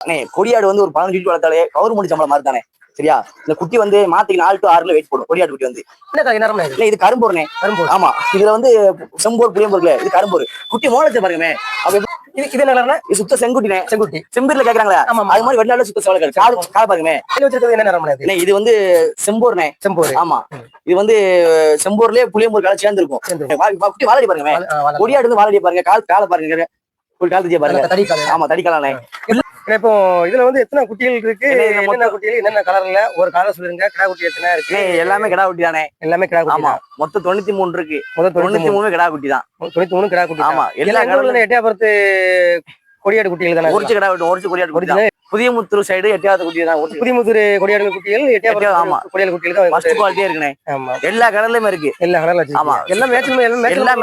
அண்ணே கொடியாடு வந்து ஒரு 15 வீட்டு வளர்த்தாலே கவர்மெண்ட் சம்பளம் மாதிரி தானே சரியா? இந்த குட்டி வந்து மாத்திக்கு 4 to 6 வெயிட் போடும். கொடியாடு குட்டி வந்து இல்ல இது கரும்பூர்னே. ஆமா இதுல வந்து செம்போர் புளியம்பூர்ல இது கரும்பூர் குட்டி மோளத்தை பாருங்கமே. இது என்ன இது சுத்த செங்குட்டினே. செங்குட்டி செம்பீர்ல கேக்குறாங்களா அது மாதிரி வெள்ளால சுத்த சோள கால் கால் பாருங்கமே. என்ன நிறம் இது வந்து செம்போர்னே. செம்போர் ஆமா இது வந்து செம்போர்லயே புளியம்பூர் கால சேர்ந்துருக்கும். குட்டி வாழடி பாருங்கமே. கொடியாடு வந்து வாழடி பாருங்க. கால் காலை பாருங்க. ஒரு காலத்துக்கு பாருங்க. ஆமா தடிக்காலே. இப்போ இதுல வந்து எத்தனை குட்டிகள் இருக்கு? என்னென்ன குட்டிகள் என்னென்ன கலர்ல ஒரு கலர் சொல்லுங்க. கிடா குட்டி எத்தனை இருக்கு? எல்லாமே கிடா குட்டி தானே. எல்லாமே கிடா குட்டி. ஆமா மொத்தம் 93 இருக்கு. மொத்தம் 93 கிடா குட்டி தான். 93 கிடா குட்டி. ஆமா எல்லா கடவுள எட்டையாபுரத்து கொடியாடு குட்டிகள் தானே. ஒரு கிடா குட்டி ஒரு கொடியாடு குட்டி தான். புதியமுத்தூர் சைடு எட்டையாவது குட்டி தான். புதியமுத்தூர் கொடியாடு குட்டிகள் எட்டையாபுரத்து. ஆமா கொடியாடு குட்டிகள் தான் ஃபர்ஸ்ட் குவாலிட்டியா இருக்குனே. ஆமா எல்லா கடல்லயுமே இருக்கு. எல்லா கடல்ல இருக்கு. ஆமா எல்லா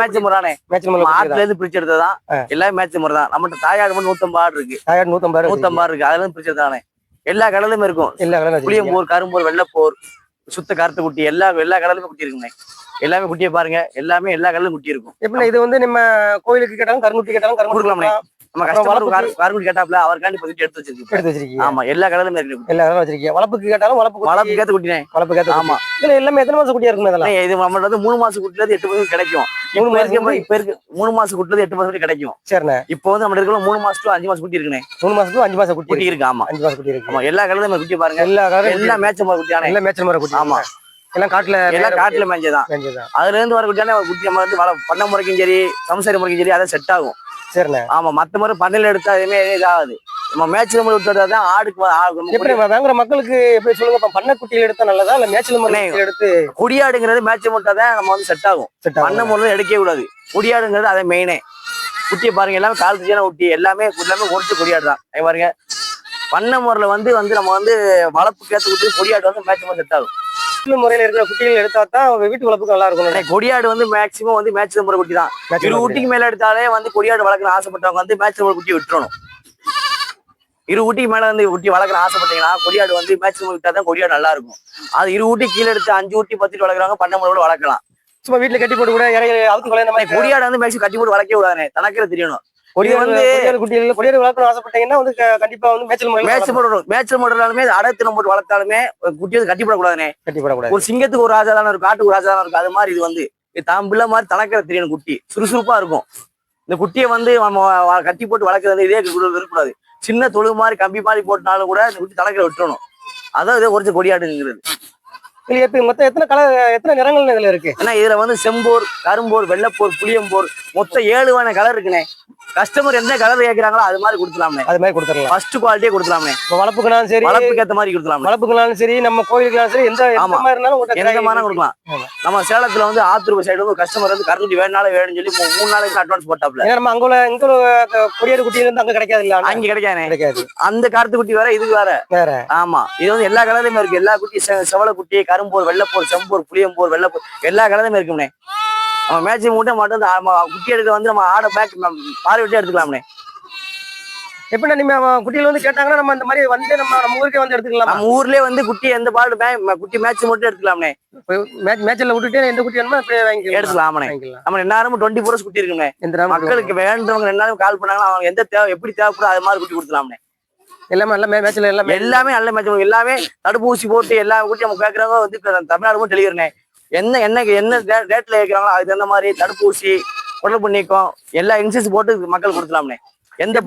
மேட்ச் முறானே. மேட்ச் முறை ஆட்ல இருந்து பிரிச்சு எடுத்ததான். எல்லா மேட்ச் முறை தான். நம்மட்ட தாயாடு மட்டும் 150 ஆடு இருக்கு. தாயாடு 150 இருக்கு. அதுல இருந்து பிரிச்சு எடுத்ததானே. எல்லா கடல்லுமே இருக்கும். எல்லா கடல்ல புளியம்பூர் கரும்பூர் வெள்ளப்போர் சுத்த கருத்து குட்டி எல்லா கடலுமே குட்டி இருக்குங்க. எல்லாமே குட்டியை பாருங்க. எல்லாமே எல்லா கடலும் குட்டி இருக்கும். எப்படி இது வந்து நம்ம கோயிலுக்கு கேட்டாலும் கருங்குட்டி கேட்டாலும் கரும்பு கொடுக்கலாமே. நம்ம கஸ்டமர் கருங்குட்டி கேட்டாப்ல அவர்காண்டி பதிட்டு எடுத்து வச்சிருக்கீங்க. ஆமா எல்லா கடலுமே இருக்கு. எல்லா கடலும் வச்சிருக்கீங்க. வளப்புக்கு கேட்டாலும் வளப்பு கேத்த குட்டினே. வளப்பு கேத்த. ஆமா இல்ல எல்லாமே எத்தனை மாசம் குட்டியா இருக்கும்? இதெல்லாம் இது நம்மள வந்து 3 மாசம் குட்டில இருந்து 8 மாசம் கிடைக்கும். 3 மாசம் குட்டில இருந்து 8 மாசம் கிடைக்கும். சரிண்ணே. இப்போ வந்து நம்ம இருக்கிற 3 மாசம் to 5 மாசம் குட்டி இருக்குனே. 3 மாசம் to 5 மாசம் குட்டி இருக்கு. ஆமா 5 மாசம் குட்டி இருக்கு. ஆமா எல்லா கடலுமே குட்டி பாருங்க. எல்லா மேட்ச் முறை குட்டியானே. எல்லா மேட்ச் முறை குட்டி. ஆமா எல்லாம் காட்டுல மேஞ்சதான். அதுல இருந்து வர குட்டியான குட்டி நம்ம வந்து பண்ண முறைக்கும் சரி சம்சாரி முறைக்கும் சரி அதான் செட் ஆகும். சரிண்ணே. ஆமா மத்த மாதிரி பண்ணையில எடுத்தா எதுவுமே இதாகாது. நம்ம மேட்ச்ல முறை விட்டுதான் ஆடுக்கு எப்படி வாங்குற மக்களுக்கு எப்படி சொல்லுங்க. பண்ண குட்டியில எடுத்தா நல்லதா இல்ல மேட்ச்ல முறை எடுத்து? குடியாடுங்கிறது மேட்ச் முட்டாதான் நம்ம வந்து செட் ஆகும். பண்ண முறை எடுக்கவே கூடாது. குடியாடுங்கிறது அதை மெயினே. குட்டியை பாருங்க எல்லாமே கால் தீஜான குட்டி எல்லாமே குறைச்சு கொடியாடு தான். பாருங்க பண்ண முறையில வந்து நம்ம வந்து வளர்ப்பு கேத்து குட்டி கொடியாடு வந்து மேட்ச் முறை செட் ஆகும். முறையில இருக்கிற குட்டிகள் எடுத்தா தான் வீட்டு வளர்ப்புக்கு நல்லா இருக்கும். கொடியாடு வந்து மேக்சிமம் வந்து மேட்ச் முறை குட்டி தான். 20 குட்டிக்கு மேல எடுத்தாலே வந்து கொடியாடு வளர்க்கணும் ஆசைப்பட்டவங்க வந்து மேட்ச் முறை குட்டி விட்டுறணும். 20 குட்டிக்கு மேல வந்து குட்டி வளர்க்கணும் ஆசைப்பட்டீங்கன்னா கொடியாடு வந்து மேட்ச் முறை விட்டா தான் கொடியாடு நல்லா இருக்கும். அது 20 குட்டி கீழே எடுத்து 5 குட்டி 10 வளர்க்குறாங்க பண்ண முறையோட வளர்க்கலாம். சும்மா வீட்டுல கட்டி போட்டு கூட அவுத்து கொலை மாதிரி கொடியாடு வந்து மேக்சிமம் கட்டி போட்டு வளர்க்கவே கூடாது. தனக்கே தெரியணும். கொடியாடு வளர்க்கணும் ஆசைப்பட்டீங்கன்னா வந்து கண்டிப்பா வந்து மேட்ச் போடுறாலுமே அடத்தினம் போட்டு வளர்த்தாலுமே குட்டி வந்து கட்டிப்படக்கூடாதுனே. கட்டிப்படக்கூடாது. ஒரு சிங்கத்துக்கு ஒரு ராஜா தானே இருக்கும். காட்டுக்கு ஒரு ராஜா தானே இருக்கும். அது மாதிரி இது வந்து தான் பிள்ளை மாதிரி தனக்கிற தெரியணும். குட்டி சுறுசுறுப்பா இருக்கும். இந்த குட்டியை வந்து நம்ம கட்டி போட்டு வளர்க்கறது இதே இருக்கக்கூடாது. சின்ன தொழு மாதிரி கம்பி மாதிரி போட்டனாலும் கூட இந்த குட்டி தனக்கிற விட்டுறணும். அதான் இதே ஒரு கொடியாடுங்கிறது. மொத்தம் எத்தனை கலர் எத்தனை நிறங்கள் இதுல இருக்கு? ஏன்னா இதுல வந்து செம்போர் கரும்போர் வெள்ளப்போர் புளியம்போர் மொத்தம் 7 வகை கலர் இருக்குனே. கஸ்டமர் எந்த கலர் கேட்கறாங்களோ அது மாதிரி கொடுத்துலாமே. அது மாதிரி கொடுத்துடலாம். ஃபர்ஸ்ட் குவாலிட்டியே கொடுத்துலாமே. வளப்புக்குனாலும் சரி வளப்புக்கு ஏற்ற மாதிரி கொடுத்துலாம். வளப்புக்குனாலும் சரி நம்ம கோயிலுக்குனாலும் சரி எந்த மாதிரி இருந்தாலும் எந்த மாதிரி கொடுக்கலாம். நம்ம சேலத்துல வந்து ஆத்தூர் சைடு வந்து கஸ்டமர் வந்து கருங்குட்டி வேணும்னாலும் வேணும்னு சொல்லி 3 நாளைக்கு அட்வான்ஸ் போட்டாப்ல. நம்ம அங்க கொடியாடு குட்டி இருந்து அங்க கிடைக்காது இல்ல. அங்க கிடைக்காது. அந்த கருத்து குட்டி வேற இது வேற. ஆமா இது வந்து எல்லா கலர்லயுமே இருக்கு. எல்லா குட்டி செவல குட்டி கரும்போர் வெள்ளப்போர் செம்போர் புளியம்போர் வெள்ளப்போர் எல்லா கலருமே இருக்கும்னே. நம்ம மேட்ச் மூட்டை மட்டும் குட்டி எடுக்க வந்து நம்ம ஆட பேக் பாரி விட்டு எடுத்துக்கலாம்னே. எப்படின்னா நீங்க குட்டியில வந்து கேட்டாங்கன்னா நம்ம இந்த மாதிரி வந்து நம்ம ஊருக்கே வந்து எடுத்துக்கலாம். நம்ம ஊர்லயே வந்து குட்டி எந்த பால் குட்டி மேட்ச் மட்டும் எடுத்துக்கலாம்னே. மேட்ச்ல விட்டுட்டு எந்த குட்டி வேணுமோ அப்படியே வாங்கி எடுத்துக்கலாம். நம்ம எல்லாரும் 24 குட்டி இருக்குமே. மக்களுக்கு வேண்டவங்க எல்லாரும் கால் பண்ணாங்கன்னா அவங்க எந்த தேவை எப்படி தேவைப்படும் அது மாதிரி குட்டி கொடுத்துலாம்னே. எல்லாமே நல்ல மேட்ச்ல எல்லாமே நல்ல மேட்ச் எல்லாமே தடுப்பூசி போட்டு எல்லா குட்டி நம்ம கேட்கறவங்க வந்து தமிழ்நாடு டெலிவரினே. என்ன ரேட்ல கேட்கறாங்களோ அதுக்கு தகுந்த மாதிரி தடுப்பூசி உடல் பண்ணிக்கும் எல்லா இன்சூரன்ஸ் போட்டு மக்கள் கொடுக்கலாம்னே. எந்த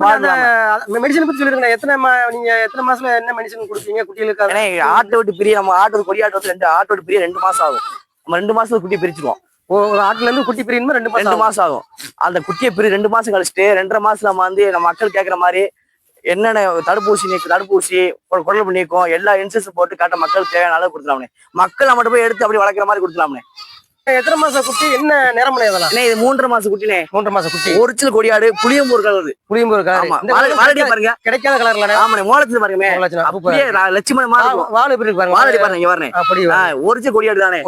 மெடிசன் பத்தி சொல்லிருக்கேன். நீங்க எத்தனை மாசத்துல என்ன மெடிசன் கொடுப்பீங்க குட்டிகளுக்கு? ஆட்டை விட்டு பிரிய நம்ம ஆட்டு கொடியாட்டு வந்து ஆட்டை விட்டு பிரிய 2 மாசம் ஆகும். நம்ம 2 மாசத்துல குட்டி பிரிச்சிருவோம். ஒரு ஆட்டுல இருந்து குட்டி பிரியணுமா 2 மாசம் ஆகும். அந்த குட்டியை பிரி 2 மாசம் கழிச்சுட்டு 2.5 மாசம் நம்ம வந்து நம்ம மக்கள் கேட்கற மாதிரி என்னென்ன தடுப்பூசி குடல் பண்ணிக்கும் எல்லா இன்சூரன்ஸ் போட்டு காட்ட மக்கள் தேவையான அளவு கொடுத்துலாம்னே. மக்கள் நம்ம போய் எடுத்து அப்படி வளர்க்குற மாதிரி கொடுத்துலாம்னே. எத்தனை மாசம் குட்டி என்ன நிறம்? இது 3.5 மாசம் குட்டினே. 3.5 மாசம் குட்டி ஒரிஜினல் கொடியாடு புளியம்பூர் கலர். புளியம்பூர் கலர் பாருங்க கிடைக்காத கலர்ல. ஆமா மோளத்துல பாருங்க லட்சுமண வாழை பாருங்க வரணும். ஒரிஜினல் கொடியாடு தானே.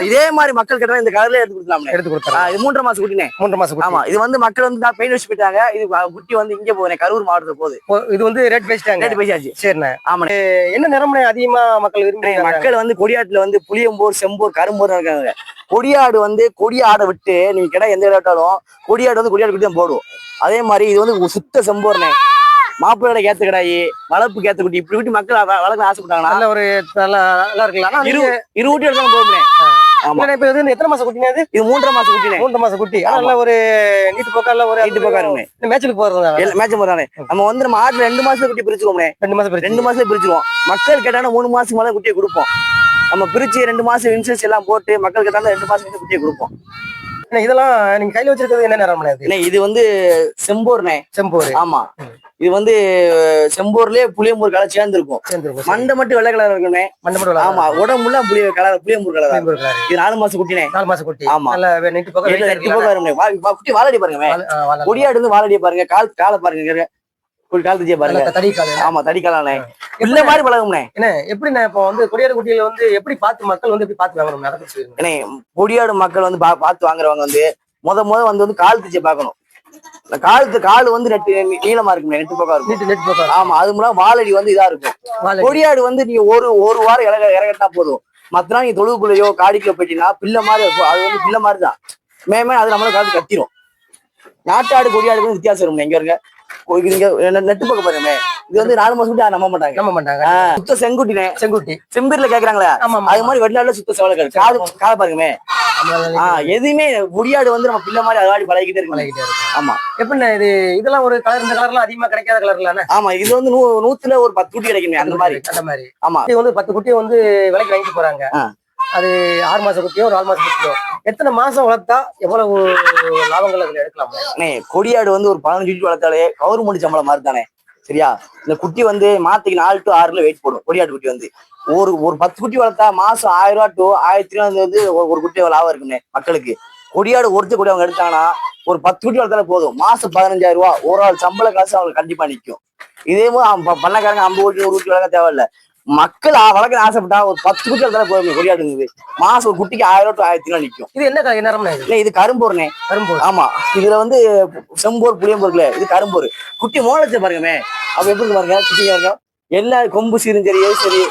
இதே மாதிரி மக்கள் கிட்ட இந்த கலர்ல எடுத்து கொடுத்துலாம்னே. எடுத்து கொடுத்தா இது 3.5 மாசம் குட்டினே. 3.5 மாசம். ஆமா இது வந்து மக்கள் வந்து பெயின் வச்சு போயிட்டாங்க. இது குட்டி வந்து இங்க போறேன் கரூர் மாவட்டத்துக்கு போகுது. இது வந்து ரேட் பேசியாச்சு. சரிண்ணே. ஆமா என்ன நிறம் அதிகமா மக்கள் விரும்பி? மக்கள் வந்து கொடியாட்டுல வந்து புளியம்போர் செம்போர் கரும்போர் இருக்காங்க. கொடியாடு வந்து கொடியாடை விட்டு நீங்க கிட்ட எந்த விட்டாலும் கொடியாடு வந்து கொடியாடு குட்டி தான் போடுவோம். அதே மாதிரி இது வந்து சுத்த செம்போர்னே. மாப்பிள்ளை ஏத்த கிடாயி வளர்ப்புக்கு ஏத்த குட்டி இப்படி குட்டி மக்கள் வளர்க்க ஆசைப்பட்டாங்கன்னா நல்ல ஒரு நல்லா இருக்குல்ல. இரு குட்டி எடுத்தாலும் போதுமே. ஆமா இப்ப இது எத்தனை மாசம் குட்டினா இது? இது 3.5 மாசம் குட்டினே. 3 மாசம் குட்டி. நல்ல ஒரு நீட்டு போக்கால ஒரு நீட்டு போக்கா இருக்குமே. மேட்சுக்கு போறதா மேட்ச் போறானே. நம்ம வந்து நம்ம ஆட்டுல 2 மாசம் குட்டி பிரிச்சுருவோமே. 2 மாசம் 2 மாசம் பிரிச்சிருவோம். மக்கள் கேட்டாங்கன்னா 3 மாசம் மேல குட்டியை கொடுப்போம். நம்ம பிரிச்சு 2 மாசம் இன்சூரன்ஸ் எல்லாம் போட்டு மக்கள் கேட்டாங்கன்னா 2 மாசம் குட்டியை கொடுப்போம். இதெல்லாம் நீங்க கையில வச்சிருக்கிறது என்ன நேரம்? இது வந்து செம்போர்னே. செம்போர். ஆமா, இது வந்து செம்போர்லயே புளியம்பூர் கலர் சேர்ந்துருக்கும். மண்டை மட்டும் வெள்ளை கலர் இருக்குமே. மண்டை மட்டும். ஆமா, உடம்புல புளியம்பூர் கலர். இது 4 மாசம் குட்டினே. 4 மாசம் குட்டி. ஆமா, நீட்டு போக்கா குட்டி வாழடி பாருங்க. கொடியாடு வந்து வாழடி பாருங்க. காலை பாருங்க. கால் தச்சியை பாருங்க. ஆமா, தடிக்காலே இல்ல மாதிரி பழகும்னே. என்ன எப்படின்னா இப்போ வந்து கொடியாடு குட்டியில வந்து எப்படி பார்த்து மக்கள் வந்து எப்படி பார்த்து வாங்கணும் நடந்துச்சு? கொடியாடு மக்கள் வந்து பார்த்து வாங்குறவங்க வந்து முத வந்து கால் தச்சியை பார்க்கணும். கால் வந்து நீளமா இருக்கும். நெட்டு போக்கா இருக்கும். ஆமா, அது மூலம் வாழடி வந்து இதா இருக்கும். கொடியாடு வந்து நீங்க ஒரு வாரம் இறகட்டா போதும். மத்த நாள் நீங்க தொழுகுக்குள்ளயோ காடிக்குள்ள போயிட்டீங்கன்னா பிள்ளை மாதிரி இருக்கும். அது வந்து பிள்ளை மாதிரி தான். மேமே அது நம்மளுக்கு காலத்து கத்திரும். நாட்டாடு கொடியாடுக்கு வித்தியாசம் இருக்கும். எங்க இருங்க நெட்டு பக்கம் பாருங்க. இது வந்து 4 மாசம் குட்டி நம்ப மாட்டாங்க. சுத்த செங்குட்டி செம்பீர்ல கேக்குறாங்களே, அது மாதிரி வெளிநாட்டுல சுத்த செவலை காலை பாருங்க. எதுவுமே கொடியாடு வந்து நம்ம பிள்ளை மாதிரி அதாடி பழகிட்டே இருக்கு. ஆமா, எப்படின்னா இதெல்லாம் ஒரு கலர், இந்த கலர்லாம் அதிகமா கிடைக்காத கலர்ல. ஆமா, இது வந்து 100ல ஒரு 10 குட்டி கிடைக்குமே அந்த மாதிரி. ஆமா, இது வந்து 10 குட்டியை வந்து விலைக்கு வாங்கிட்டு போறாங்க. அது 6 மாசம் குட்டியோ 4 மாசம் குட்டியோ எத்தனை மாசம் வளர்த்தா எவ்வளவு லாபங்கள் அதுல எடுக்கலாம்? கொடியாடு வந்து ஒரு 15 குட்டி வளர்த்தாலே கவர்மெண்ட் சம்பளம் மாதிரி தானே. சரியா? இந்த குட்டி வந்து மாத்திக்கு 4 to 6 வெயிட் போடும். கொடியாடு குட்டி வந்து ஒரு 10 குட்டி வளர்த்தா மாசம் 1000 to 1300 வந்து ஒரு குட்டி லாபம் இருக்குமே மக்களுக்கு. கொடியாடு ஒருத்த கொடி அவங்க எடுத்தாங்கன்னா ஒரு 10 குட்டி வளர்த்தாலே போதும். மாசம் 15,000 ரூபாய் ஒரு ஆள் சம்பள காசு அவங்களுக்கு கண்டிப்பா நிற்கும். இதே போது பண்ணக்காரங்க 50 குட்டி 100 குட்டி வளர்க்க தேவையில்ல. மக்கள் வளர்க்க ஆசைப்பட்டா ஒரு 10 குட்டி வளர்த்தாலே போதும். கொடியாடு மாசம் ஒரு குட்டிக்கு 1000 to 1300 நிற்கும். இது என்ன நேரம்னா? இது கரும்போர்னே. ஆமா, இதுல வந்து செம்போர் புளியம்போர்ல இது கரும்போர். குட்டி மோளத்தை பாருங்கமே. அப்ப எப்படி பாருங்க குட்டிங்க பாருங்க. எல்லா கொம்பு சீரும் சரி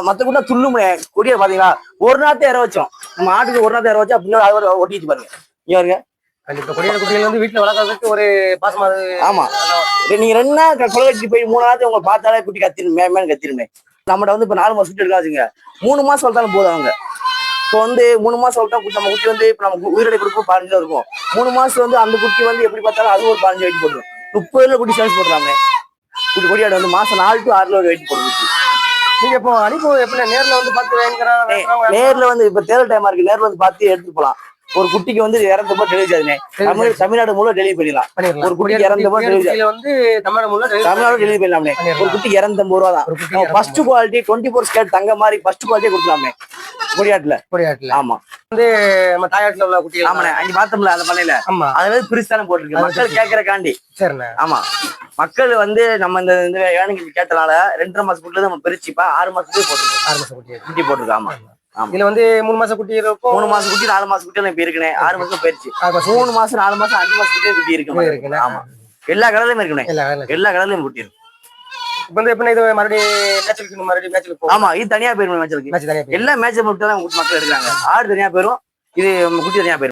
மத்த குட்டா துள்ளுமே. கொடியை பாத்தீங்களா ஒரு நாத்தே இற வச்சோம். நம்ம ஆட்டுக்கு ஒரு நாத்தே இற வச்சா அப்படின்னா அதை ஒட்டிச்சு பாருங்க. இங்க பாருங்க. கண்டிப்பா கொடியாடு குட்டிகள் வந்து வீட்டுல வளர்க்கறதுக்கு ஒரு பாசமா. ஆமா, நீங்க 2 நாள் கொலை கட்டி போய் 3 நாள் உங்களை பார்த்தாலே குட்டி கத்திருமே கத்திருமே. நம்மகிட்ட வந்து இப்ப 4 மாசம் குட்டி எடுக்காதுங்க. 3 மாசம் வளர்த்தாலும் போதும். அவங்க இப்போ வந்து 3 மாசம் வளர்த்தா நம்ம குட்டி வந்து இப்ப நம்ம உயிரிழை கொடுக்கும் 15 இருக்கும். 3 மாசம் வந்து அந்த குட்டி வந்து எப்படி பார்த்தாலும் அது ஒரு 15 வெயிட் போடுறோம். 30 குட்டி சேல்ஸ் போடுறாங்க. கொடியாடு வந்து மாசம் 4 to 6 ஒரு வெயிட் போடுது. நீங்க இப்போ அனுப்ப எப்படி நேர்ல வந்து பார்த்து நேர்ல வந்து இப்ப தேர்தல் டைமா இருக்கு. நேர்ல வந்து பார்த்து எடுத்துட்டு போலாம். ஒரு குட்டிக்கு வந்து 200 டெலிவரி ஆகுதுனே. தமிழ்நாடு மூலம் டெலிவரி பண்ணிடலாம். ஒரு குட்டிக்கு 200 டெலிவரி வந்து தமிழ்நாடு டெலிவரி பண்ணலாமே. ஒரு குட்டிக்கு 250 ரூபா தான். ஃபர்ஸ்ட் குவாலிட்டி 24 கேரட் தங்க மாதிரி ஃபர்ஸ்ட் குவாலிட்டியே கொடுக்கலாமே கொடியாட்டுல. ஆமா, வந்து நம்ம தாயாட்டுல உள்ள குட்டி. ஆமாண்ணே, அங்க பார்த்தோம்ல அந்த பண்ணையில. அதுல பிரிஸ்தானே போட்டிருக்கு மக்கள் கேட்கறக்காண்டி. சரிண்ணே. ஆமா, மக்கள் வந்து நம்ம இந்த வேணுங்க கேட்டனால 2.5 மாசம் குட்டில நம்ம பிரிச்சுப்பா 6 மாசத்துக்கு போட்டுருக்கோம். 6 மாசம் குட்டி போட்டுருக்கோம். ஆமா, இதுல வந்து 3 மாசம் குட்டி இருக்கும். 3 மாசம் குட்டி 4 மாசம் குட்டி இப்ப இருக்குனே. 6 மாசம் போயிருச்சு. 3 மாசம் 4 மாசம் 5 மாசம் குட்டி இருக்கு. ஆமா, எல்லா கடலையும் இருக்குனே. எல்லா கடலையும் குட்டி இருக்கு. இப்ப வந்து எப்படி இது மறுபடியும் மேட்சுக்கு போகும். ஆமா, இது தனியா போயிரும். மேட்சுக்கு எல்லா மேட்ச் மட்டும் தான் மக்கள் எடுக்கிறாங்க. ஆடு தனியா போயிரும், இது குட்டி தனியா போயிரும்.